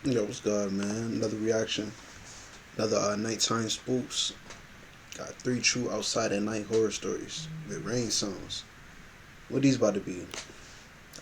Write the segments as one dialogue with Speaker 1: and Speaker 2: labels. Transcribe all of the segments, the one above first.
Speaker 1: Yo, what's good, man? Another reaction. Another nighttime spooks. Got three true outside at night horror stories with rain sounds. What these about to be?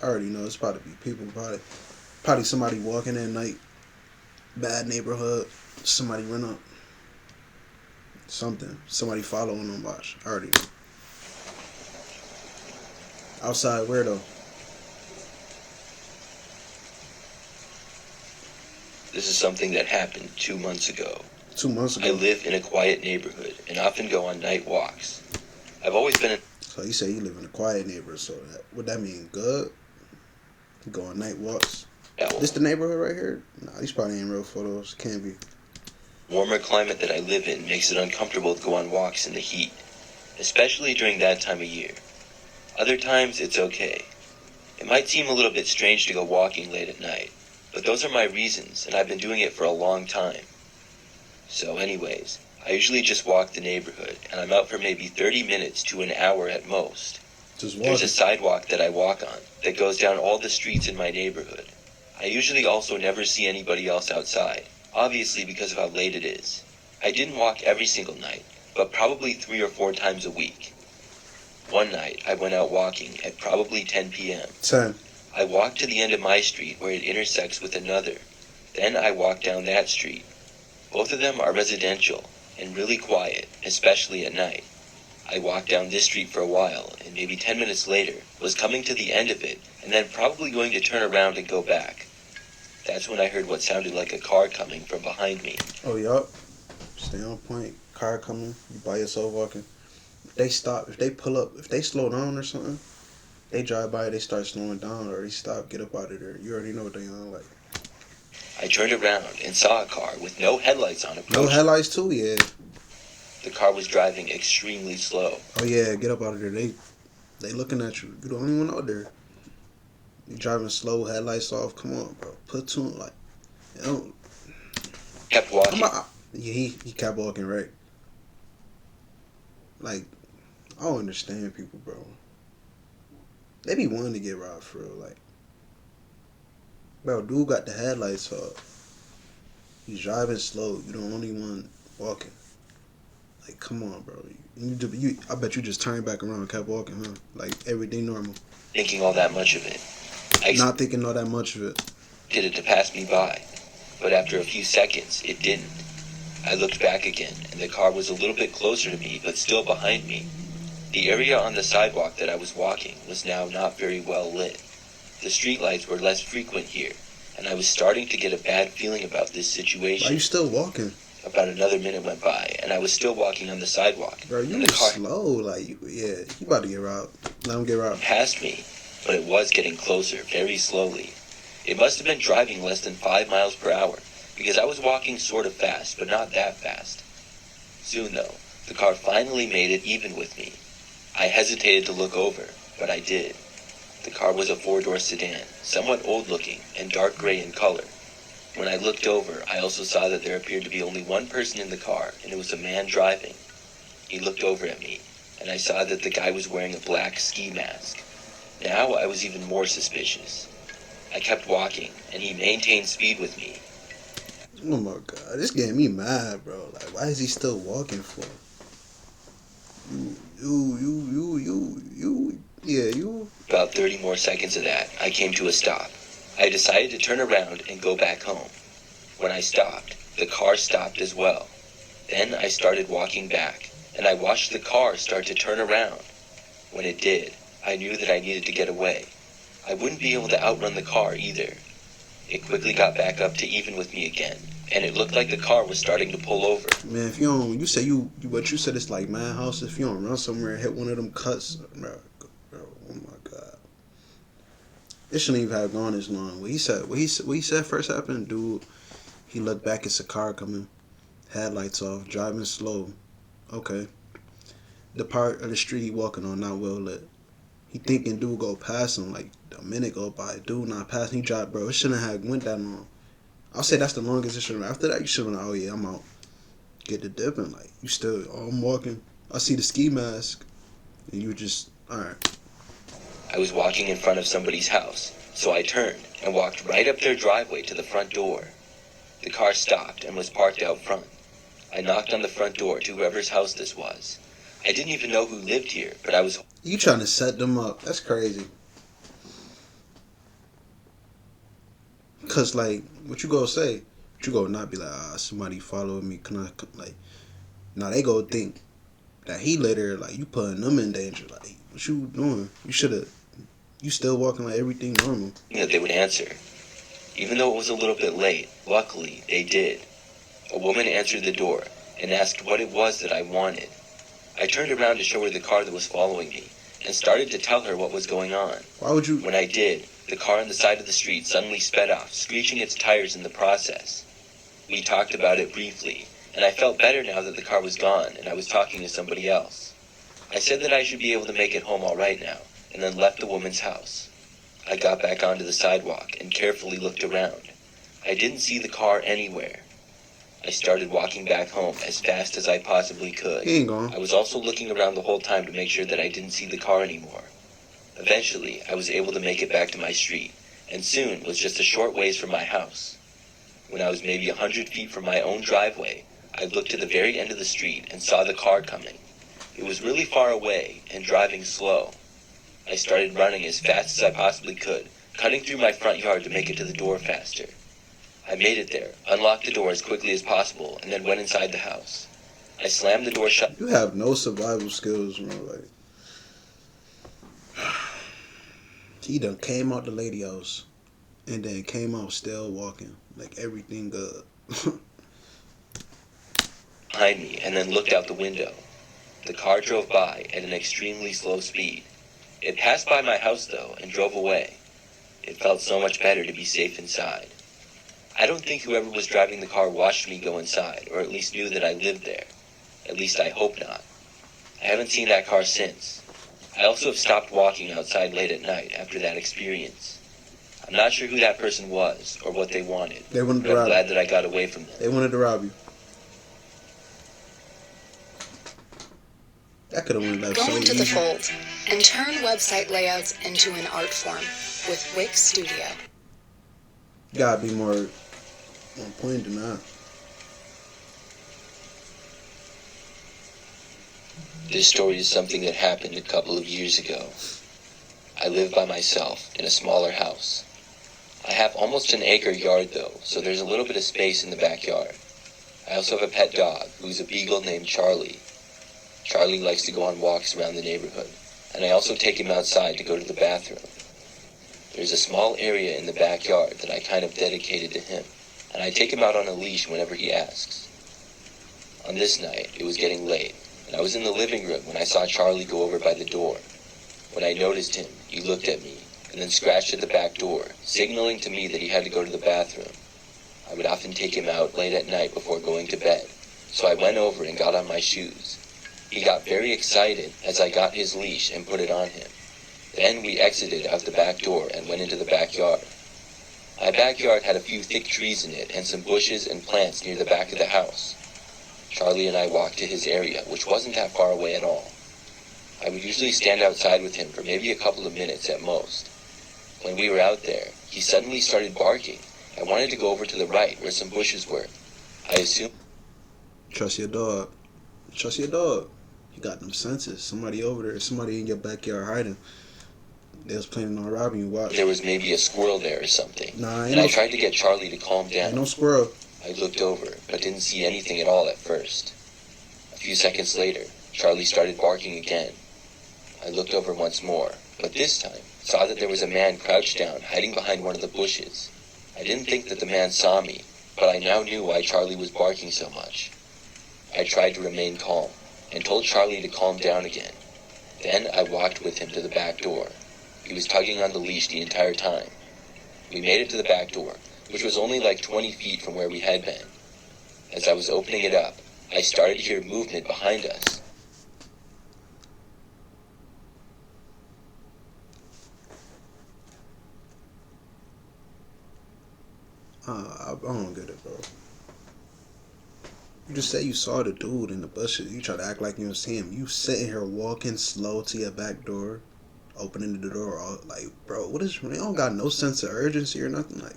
Speaker 1: I already know it's about to be people probably somebody walking at night, bad neighborhood, somebody run up, something, somebody following them. Watch, I already know. Outside where though?
Speaker 2: This is something that happened 2 months ago.
Speaker 1: 2 months
Speaker 2: I
Speaker 1: ago.
Speaker 2: live in a quiet neighborhood and often go on night walks. I've always been
Speaker 1: So you say you live in a quiet neighborhood. So would that mean good? You go on night walks.
Speaker 2: an
Speaker 1: This the neighborhood right here? Nah, these probably ain't real photos. Can't be.
Speaker 2: warmer climate that I live in makes it uncomfortable to go on walks in the heat, especially during that time of year. Other times it's okay. It might seem a little bit strange to go walking late at night, but those are my reasons and I've been doing it for a long time. So anyways, I usually just walk the neighborhood and I'm out for maybe 30 minutes to an hour at most.
Speaker 1: Just
Speaker 2: There's a
Speaker 1: walking.
Speaker 2: sidewalk that I walk on that goes down all the streets in my neighborhood. I usually also never see anybody else outside, obviously because of how late it is. I didn't walk every single night, but probably 3 or 4 times a week. One night I went out walking at probably 10 p.m.
Speaker 1: 10.
Speaker 2: I walked to the end of my street where it intersects with another. Then I walked down that street. Both of them are residential and really quiet, especially at night. I walked down this street for a while, and maybe 10 minutes later, was coming to the end of it, and then probably going to turn around and go back. That's when I heard what sounded like a car coming from behind me.
Speaker 1: Oh, yup. Stay on point. Car coming. You by yourself walking. If they stop, if they pull up, if they slow down or something, they drive by, they start slowing down, or they stop, get up out of there. You already know what they on like.
Speaker 2: I turned around and saw a car with no headlights on
Speaker 1: No
Speaker 2: approaching.
Speaker 1: headlights too, yeah.
Speaker 2: The car was driving extremely slow.
Speaker 1: Oh yeah, get up out of there. They looking at you. You the only one out there. You driving slow, headlights off. Come on, bro. Put two like. You know,
Speaker 2: Kept walking.
Speaker 1: Yeah, he kept walking right. Like, I don't understand people, bro. They be wanting to get robbed for real. Like, bro, dude got the headlights off. He's driving slow. You the only one walking. Like, come on, bro. I bet you just turned back around and kept walking, huh? Like, everything normal.
Speaker 2: Thinking all that much of it. I
Speaker 1: Not thinking all that much of it.
Speaker 2: expected it to pass me by, but after a few seconds, it didn't. I looked back again, and the car was a little bit closer to me, but still behind me. The area on the sidewalk that I was walking was now not very well lit. The streetlights were less frequent here, and I was starting to get a bad feeling about this
Speaker 1: Why
Speaker 2: situation.
Speaker 1: you still walking?
Speaker 2: About another minute went by, and I was still walking on the sidewalk.
Speaker 1: Bro, you
Speaker 2: and the
Speaker 1: was
Speaker 2: car
Speaker 1: slow. Like, you about to get robbed. Let him get robbed.
Speaker 2: passed me, but it was getting closer very slowly. It must have been driving less than 5 miles per hour, because I was walking sort of fast, but not that fast. Soon, though, the car finally made it even with me. I hesitated to look over, but I did. The car was a four-door sedan, somewhat old-looking and dark gray in color. When I looked over, I also saw that there appeared to be only one person in the car, and it was a man driving. He looked over at me, and I saw that the guy was wearing a black ski mask. Now I was even more suspicious. I kept walking, and he maintained speed with me.
Speaker 1: Oh my god, this getting me mad, bro. Like, why is he still walking for? You.
Speaker 2: About 30 more seconds of that, I came to a stop. I decided to turn around and go back home. When I stopped, the car stopped as well. Then I started walking back, and I watched the car start to turn around. When it did, I knew that I needed to get away. I wouldn't be able to outrun the car either. It quickly got back up to even with me again, and it looked like the car was starting to pull over.
Speaker 1: Man, if you don't, you say what you said it's like madhouse. If you don't run somewhere and hit one of them cuts, bro, oh my god, it shouldn't even have gone this long. What he said first happened, dude. He looked back, it's a car coming, headlights off, driving slow. Okay, the part of the street he walking on not well lit. He thinking dude go past him like a minute go by. Dude not passing. He drive, bro. It shouldn't have went that long. I'll say that's the longest it should have. After that, you should have been like, oh yeah, I'm out. Get the dipping. Like, you still, oh, I'm walking. I see the ski mask. And you just, alright.
Speaker 2: I was walking in front of somebody's house, so I turned and walked right up their driveway to the front door. The car stopped and was parked out front. I knocked on the front door to whoever's house this was. I didn't even know who lived here, but I was...
Speaker 1: You trying to set them up. That's crazy. Because, like, what you gonna say? What you gonna not be like, somebody following me. Can I, like... Now they go think that he later, like, you putting them in danger. Like, what you doing? You should have... You still walking like everything normal.
Speaker 2: That they would answer. Even though it was a little bit late, luckily, they did. A woman answered the door and asked what it was that I wanted. I turned around to show her the car that was following me and started to tell her what was going on.
Speaker 1: Why would you...
Speaker 2: When I did, the car on the side of the street suddenly sped off, screeching its tires in the process. We talked about it briefly, and I felt better now that the car was gone and I was talking to somebody else. I said that I should be able to make it home all right now, and then left the woman's house. I got back onto the sidewalk and carefully looked around. I didn't see the car anywhere. I started walking back home as fast as I possibly could.
Speaker 1: He ain't gone.
Speaker 2: I was also looking around the whole time to make sure that I didn't see the car anymore. Eventually, I was able to make it back to my street, and soon was just a short ways from my house. When I was maybe 100 feet from my own driveway, I looked to the very end of the street and saw the car coming. It was really far away and driving slow. I started running as fast as I possibly could, cutting through my front yard to make it to the door faster. I made it there, unlocked the door as quickly as possible, and then went inside the house. I slammed the door shut.
Speaker 1: You have no survival skills, bro. Like, he done came out the lady house and then came out still walking. Like, everything good.
Speaker 2: Behind me and then looked out the window. The car drove by at an extremely slow speed. It passed by my house, though, and drove away. It felt so much better to be safe inside. I don't think whoever was driving the car watched me go inside, or at least knew that I lived there. At least I hope not. I haven't seen that car since. I also have stopped walking outside late at night after that experience. I'm not sure who that person was, or what they wanted,
Speaker 1: They wanted to
Speaker 2: but I'm
Speaker 1: rob you.
Speaker 2: glad that I got away from them.
Speaker 1: They wanted to rob you. That could have went left
Speaker 3: Go
Speaker 1: so
Speaker 3: into the
Speaker 1: easy.
Speaker 3: fold and turn website layouts into an art form with Wix Studio.
Speaker 1: You gotta be more on point than that.
Speaker 2: This story is something that happened a couple of years ago. I live by myself in a smaller house. I have almost an acre yard though, so there's a little bit of space in the backyard. I also have a pet dog who's a beagle named Charlie. Charlie likes to go on walks around the neighborhood, and I also take him outside to go to the bathroom. There's a small area in the backyard that I kind of dedicated to him, and I take him out on a leash whenever he asks. On this night, it was getting late, and I was in the living room when I saw Charlie go over by the door. When I noticed him, he looked at me, and then scratched at the back door, signaling to me that he had to go to the bathroom. I would often take him out late at night before going to bed, so I went over and got on my shoes. He got very excited as I got his leash and put it on him. Then we exited out the back door and went into the backyard. My backyard had a few thick trees in it and some bushes and plants near the back of the house. Charlie and I walked to his area, which wasn't that far away at all. I would usually stand outside with him for maybe a couple of minutes at most. When we were out there, he suddenly started barking. I wanted to go over to the right where some bushes were. I assumed...
Speaker 1: Trust your dog. Trust your dog. You got them senses. Somebody over there, somebody in your backyard hiding. They was planning on robbing you. Watch.
Speaker 2: there was maybe a squirrel there or something.
Speaker 1: Nah, ain't
Speaker 2: And
Speaker 1: no,
Speaker 2: I tried to get Charlie to calm
Speaker 1: ain't
Speaker 2: down.
Speaker 1: no squirrel.
Speaker 2: I looked over, but didn't see anything at all at first. A few seconds later, Charlie started barking again. I looked over once more, but this time saw that there was a man crouched down, hiding behind one of the bushes. I didn't think that the man saw me, but I now knew why Charlie was barking so much. I tried to remain calm, and told Charlie to calm down again. Then I walked with him to the back door. He was tugging on the leash the entire time. We made it to the back door, which was only like 20 feet from where we had been. As I was opening it up, I started to hear movement behind us.
Speaker 1: I don't get it, bro. You just say you saw the dude in the bushes. You try to act like you don't see him. You sitting here walking slow to your back door, opening the door. All, like, bro, what is? You don't got no sense of urgency or nothing. Like,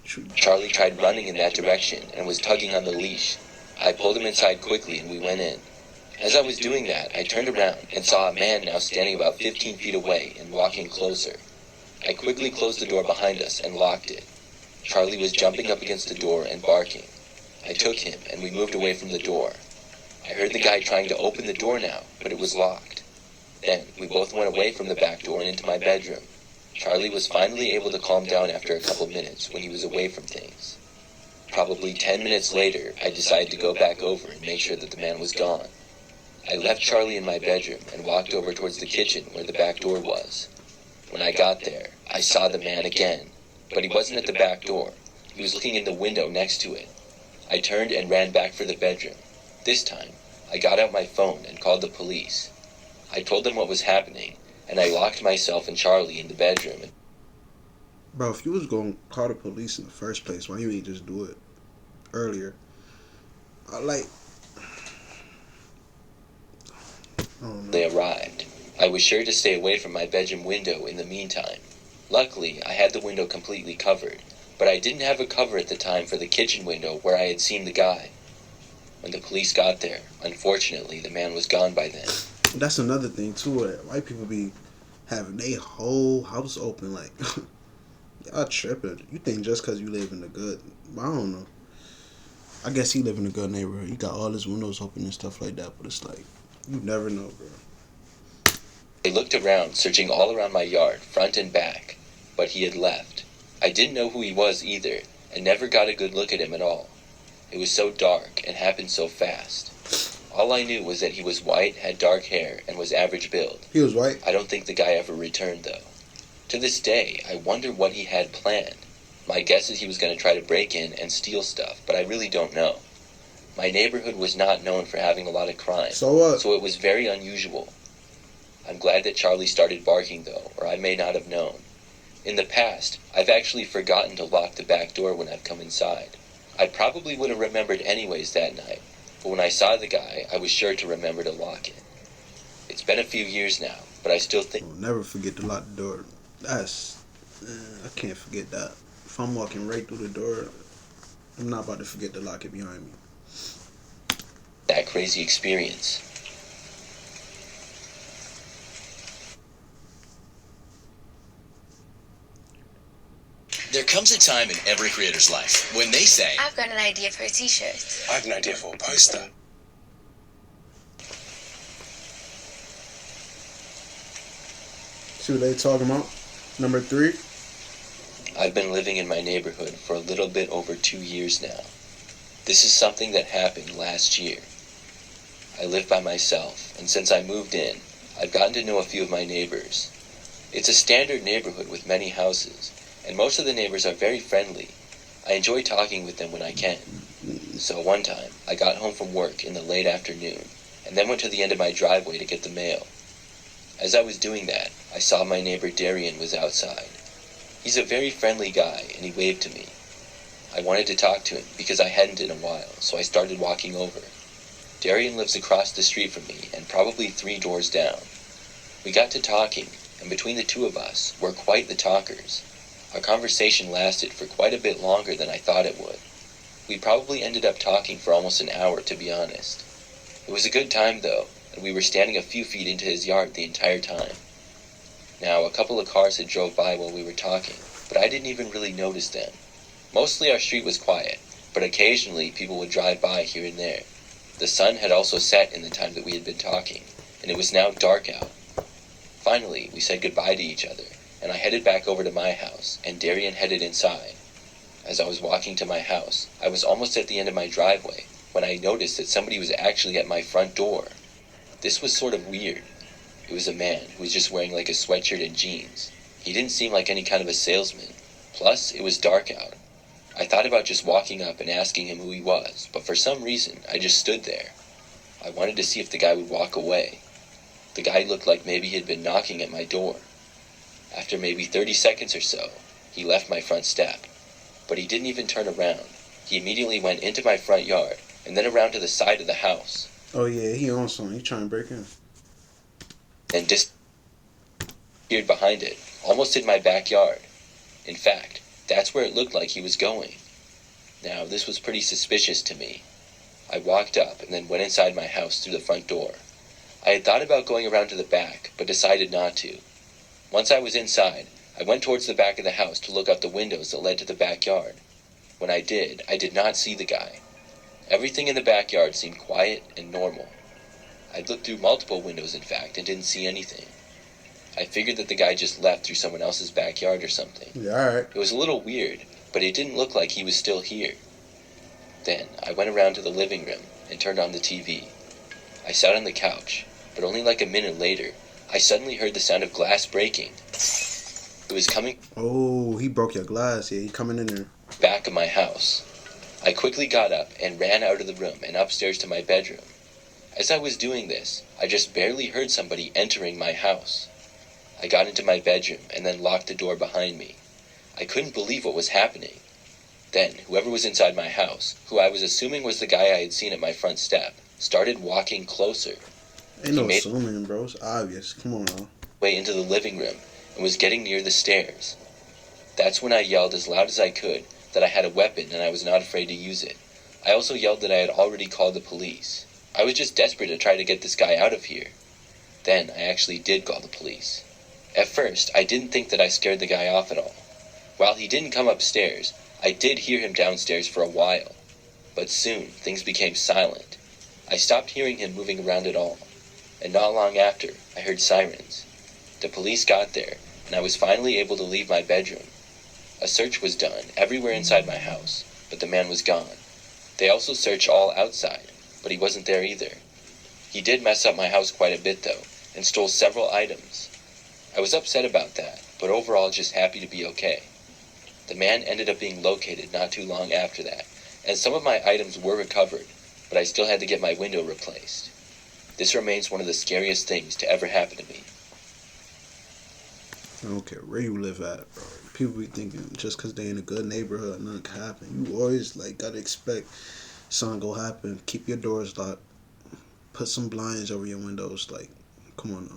Speaker 2: Charlie tried running in that direction and was tugging on the leash. I pulled him inside quickly and we went in. As I was doing that, I turned around and saw a man now standing about 15 feet away and walking closer. I quickly closed the door behind us and locked it. Charlie was jumping up against the door and barking. I took him and we moved away from the door. I heard the guy trying to open the door now, but it was locked. Then we both went away from the back door and into my bedroom. Charlie was finally able to calm down after a couple minutes when he was away from things. Probably 10 minutes later, I decided to go back over and make sure that the man was gone. I left Charlie in my bedroom and walked over towards the kitchen where the back door was. When I got there, I saw the man again, but he wasn't at the back door. He was looking in the window next to it. I turned and ran back for the bedroom. This time, I got out my phone and called the police. I told them what was happening, and I locked myself and Charlie in the bedroom.
Speaker 1: Bro, if you was going to call the police in the first place, why you ain't just do it earlier? I don't know.
Speaker 2: They arrived. I was sure to stay away from my bedroom window in the meantime. Luckily, I had the window completely covered, but I didn't have a cover at the time for the kitchen window where I had seen the guy. When the police got there, unfortunately, the man was gone by then.
Speaker 1: That's another thing too. White people be having their whole house open. Like, y'all tripping. You think just because you live in a good, I don't know. I guess he live in a good neighborhood. He got all his windows open and stuff like that. But it's like, you never know, bro.
Speaker 2: I looked around, searching all around my yard, front and back, but he had left. I didn't know who he was either, and never got a good look at him at all. It was so dark and happened so fast. All I knew was that he was white, had dark hair, and was average build.
Speaker 1: He was white?
Speaker 2: I don't think the guy ever returned, though. To this day, I wonder what he had planned. My guess is he was going to try to break in and steal stuff, but I really don't know. My neighborhood was not known for having a lot of crime,
Speaker 1: So what?
Speaker 2: so it was very unusual. I'm glad that Charlie started barking, though, or I may not have known. In the past, I've actually forgotten to lock the back door when I've come inside. I probably would have remembered anyways that night, but when I saw the guy, I was sure to remember to lock it. It's been a few years now, but I still think...
Speaker 1: I'll never forget to lock the door. I can't forget that. If I'm walking right through the door, I'm not about to forget to lock it behind me.
Speaker 2: that crazy experience.
Speaker 4: There comes a time in every creator's life when they say,
Speaker 5: I've got an idea for a t-shirt.
Speaker 6: I have an idea for a poster.
Speaker 1: See what they talking about? Number 3.
Speaker 2: I've been living in my neighborhood for a little bit over 2 years now. This is something that happened last year. I live by myself, and since I moved in, I've gotten to know a few of my neighbors. It's a standard neighborhood with many houses, and most of the neighbors are very friendly. I enjoy talking with them when I can. So one time, I got home from work in the late afternoon, and then went to the end of my driveway to get the mail. As I was doing that, I saw my neighbor Darian was outside. He's a very friendly guy, and he waved to me. I wanted to talk to him because I hadn't in a while, so I started walking over. Darian lives across the street from me and probably 3 doors down. We got to talking, and between the two of us, we're quite the talkers. Our conversation lasted for quite a bit longer than I thought it would. We probably ended up talking for almost an hour, to be honest. It was a good time, though, and we were standing a few feet into his yard the entire time. Now, a couple of cars had drove by while we were talking, but I didn't even really notice them. Mostly our street was quiet, but occasionally people would drive by here and there. The sun had also set in the time that we had been talking, and it was now dark out. Finally, we said goodbye to each other, and I headed back over to my house, and Darian headed inside. As I was walking to my house, I was almost at the end of my driveway when I noticed that somebody was actually at my front door. This was sort of weird. It was a man who was just wearing like a sweatshirt and jeans. He didn't seem like any kind of a salesman. Plus, it was dark out. I thought about just walking up and asking him who he was, but for some reason, I just stood there. I wanted to see if the guy would walk away. The guy looked like maybe he had been knocking at my door. After maybe 30 seconds or so, he left my front step. But he didn't even turn around. He immediately went into my front yard, and then around to the side of the house.
Speaker 1: Oh yeah, he on something. He trying to break in.
Speaker 2: And disappeared behind it, almost in my backyard. In fact, That's where it looked like he was going. Now, this was pretty suspicious to me. I walked up and then went inside my house through the front door. I had thought about going around to the back, but decided not to. Once I was inside, I went towards the back of the house to look out the windows that led to the backyard. When I did not see the guy. Everything in the backyard seemed quiet and normal. I'd looked through multiple windows, in fact, and didn't see anything. I figured that the guy just left through someone else's backyard or something.
Speaker 1: Yeah, alright.
Speaker 2: It was a little weird, but it didn't look like he was still here. Then, I went around to the living room and turned on the TV. I sat on the couch, but only like a minute later, I suddenly heard the sound of glass breaking. It was coming
Speaker 1: Oh, he broke your glass. Yeah, he coming in there.
Speaker 2: back of my house. I quickly got up and ran out of the room and upstairs to my bedroom. As I was doing this, I just barely heard somebody entering my house. I got into my bedroom and then locked the door behind me. I couldn't believe what was happening. Then, whoever was inside my house, who I was assuming was the guy I had seen at my front step, started walking closer.
Speaker 1: Ain't no
Speaker 2: He made-
Speaker 1: assuming, bro. It's obvious. Come on now.
Speaker 2: Way into the living room and was getting near the stairs. That's when I yelled as loud as I could that I had a weapon and I was not afraid to use it. I also yelled that I had already called the police. I was just desperate to try to get this guy out of here. Then I actually did call the police. At first, I didn't think that I scared the guy off at all. While he didn't come upstairs, I did hear him downstairs for a while. But soon, things became silent. I stopped hearing him moving around at all. And not long after, I heard sirens. The police got there, and I was finally able to leave my bedroom. A search was done everywhere inside my house, but the man was gone. They also searched all outside, but he wasn't there either. He did mess up my house quite a bit though, and stole several items. I was upset about that, but overall just happy to be okay. The man ended up being located not too long after that, and some of my items were recovered, but I still had to get my window replaced. This remains one of the scariest things to ever happen to me.
Speaker 1: I don't care where you live at, bro. People be thinking just because they in a good neighborhood, nothing can happen. You always, like, gotta expect something go happen. Keep your doors locked. Put some blinds over your windows. Like, come on now.